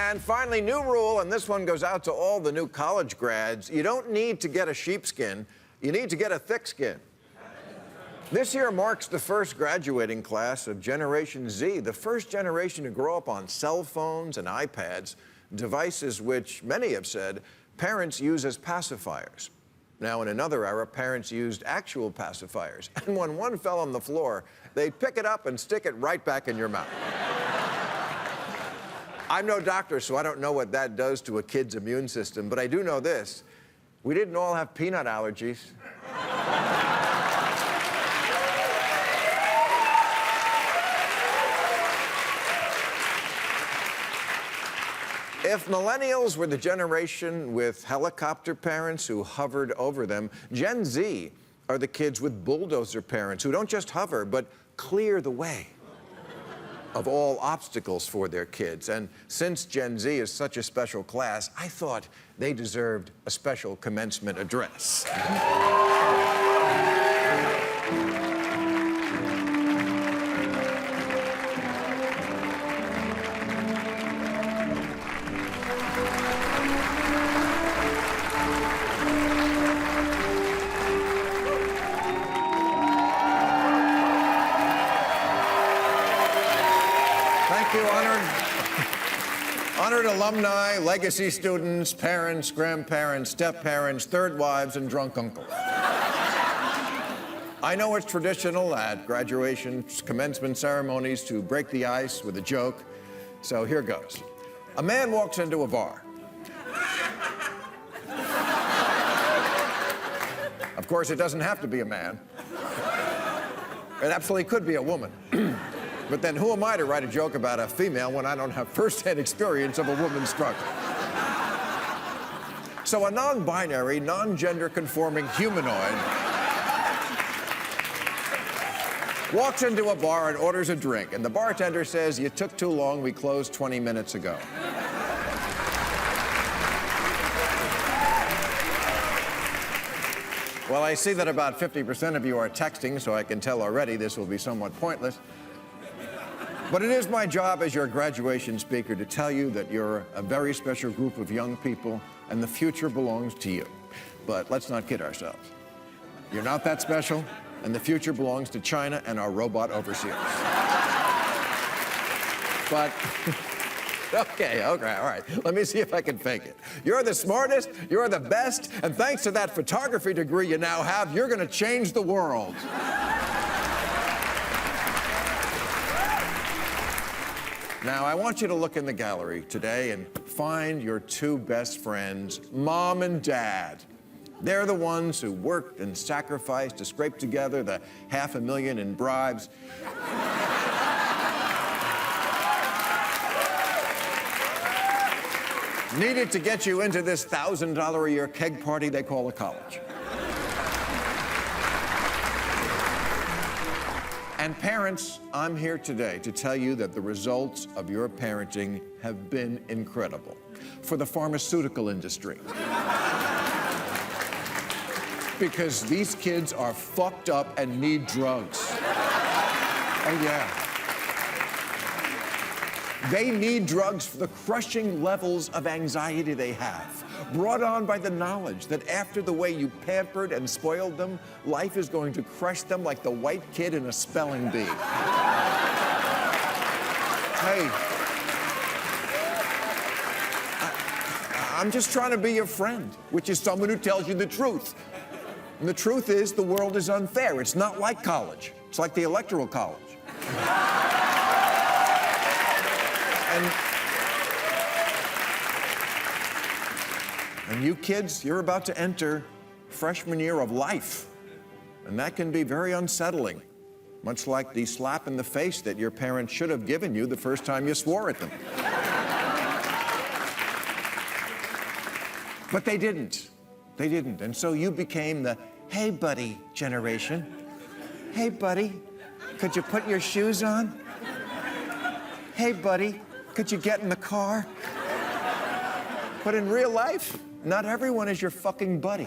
And finally, new rule, and this one goes out to all the new college grads. You don't need to get a sheepskin. You need to get a thick skin. This year marks the first graduating class of Generation Z, the first generation to grow up on cell phones and iPads, devices which many have said parents use as pacifiers. Now, in another era, parents used actual pacifiers, and when one fell on the floor, they'd pick it up and stick it right back in your mouth. I'm no doctor, so I don't know what that does to a kid's immune system, but I do know this. We didn't all have peanut allergies. If millennials were the generation with helicopter parents who hovered over them, Gen Z are the kids with bulldozer parents who don't just hover, but clear the way of all obstacles for their kids. And since Gen Z is such a special class, I thought they deserved a special commencement address. Thank you, honored alumni, legacy students, parents, grandparents, step-parents, third wives, and drunk uncles. I know it's traditional at graduations, commencement ceremonies to break the ice with a joke, so here goes. A man walks into a bar. Of course, it doesn't have to be a man. It absolutely could be a woman. But then who am I to write a joke about a female when I don't have first-hand experience of a woman's struggle? So a non-binary, non-gender conforming humanoid walks into a bar and orders a drink, and the bartender says, "You took too long, we closed 20 minutes ago." Well, I see that about 50% of you are texting, so I can tell already this will be somewhat pointless. But it is my job as your graduation speaker to tell you that you're a very special group of young people and the future belongs to you. But let's not kid ourselves. You're not that special, and the future belongs to China and our robot overseers. But, okay, all right. Let me see if I can fake it. You're the smartest, you're the best, and thanks to that photography degree you now have, you're gonna change the world. Now, I want you to look in the gallery today and find your two best friends, Mom and Dad. They're the ones who worked and sacrificed to scrape together the $500,000 in bribes. Needed to get you into this $1,000 a year keg party they call a college. And parents, I'm here today to tell you that the results of your parenting have been incredible. For the pharmaceutical industry. Because these kids are fucked up and need drugs. Oh, yeah. They need drugs for the crushing levels of anxiety they have, brought on by the knowledge that after the way you pampered and spoiled them, life is going to crush them like the white kid in a spelling bee. Hey, I'm just trying to be your friend, which is someone who tells you the truth. And the truth is, the world is unfair. It's not like college. It's like the Electoral College. And you kids, you're about to enter freshman year of life. And that can be very unsettling, much like the slap in the face that your parents should have given you the first time you swore at them. But they didn't. They didn't. And so you became the "Hey, buddy" generation. "Hey, buddy, could you put your shoes on? Hey, buddy, could you get in the car?" But in real life, not everyone is your fucking buddy.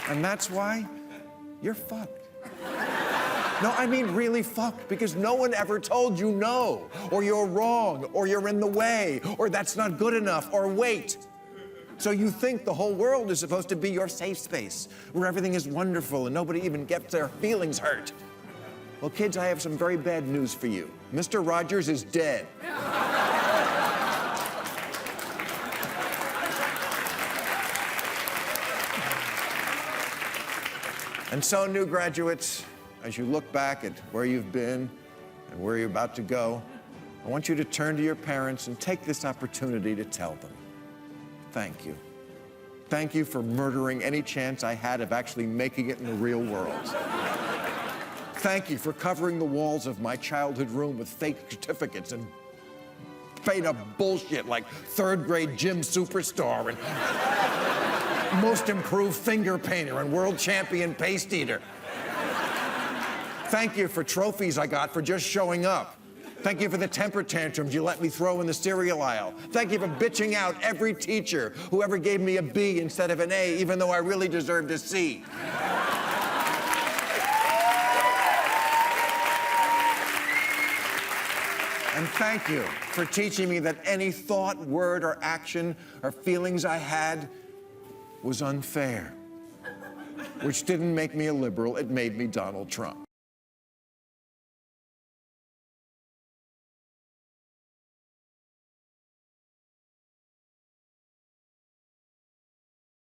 And that's why you're fucked. No, I mean really fucked, because no one ever told you no, or you're wrong, or you're in the way, or that's not good enough, or wait. So you think the whole world is supposed to be your safe space, where everything is wonderful and nobody even gets their feelings hurt. Well, kids, I have some very bad news for you. Mr. Rogers is dead. And so, new graduates, as you look back at where you've been and where you're about to go, I want you to turn to your parents and take this opportunity to tell them, thank you. Thank you for murdering any chance I had of actually making it in the real world. Thank you for covering the walls of my childhood room with fake certificates and made-up bullshit like third-grade gym superstar and most improved finger painter and world champion paste eater. Thank you for trophies I got for just showing up. Thank you for the temper tantrums you let me throw in the cereal aisle. Thank you for bitching out every teacher who ever gave me a B instead of an A, even though I really deserved a C. And thank you for teaching me that any thought, word, or action or feelings I had was unfair, which didn't make me a liberal, it made me Donald Trump.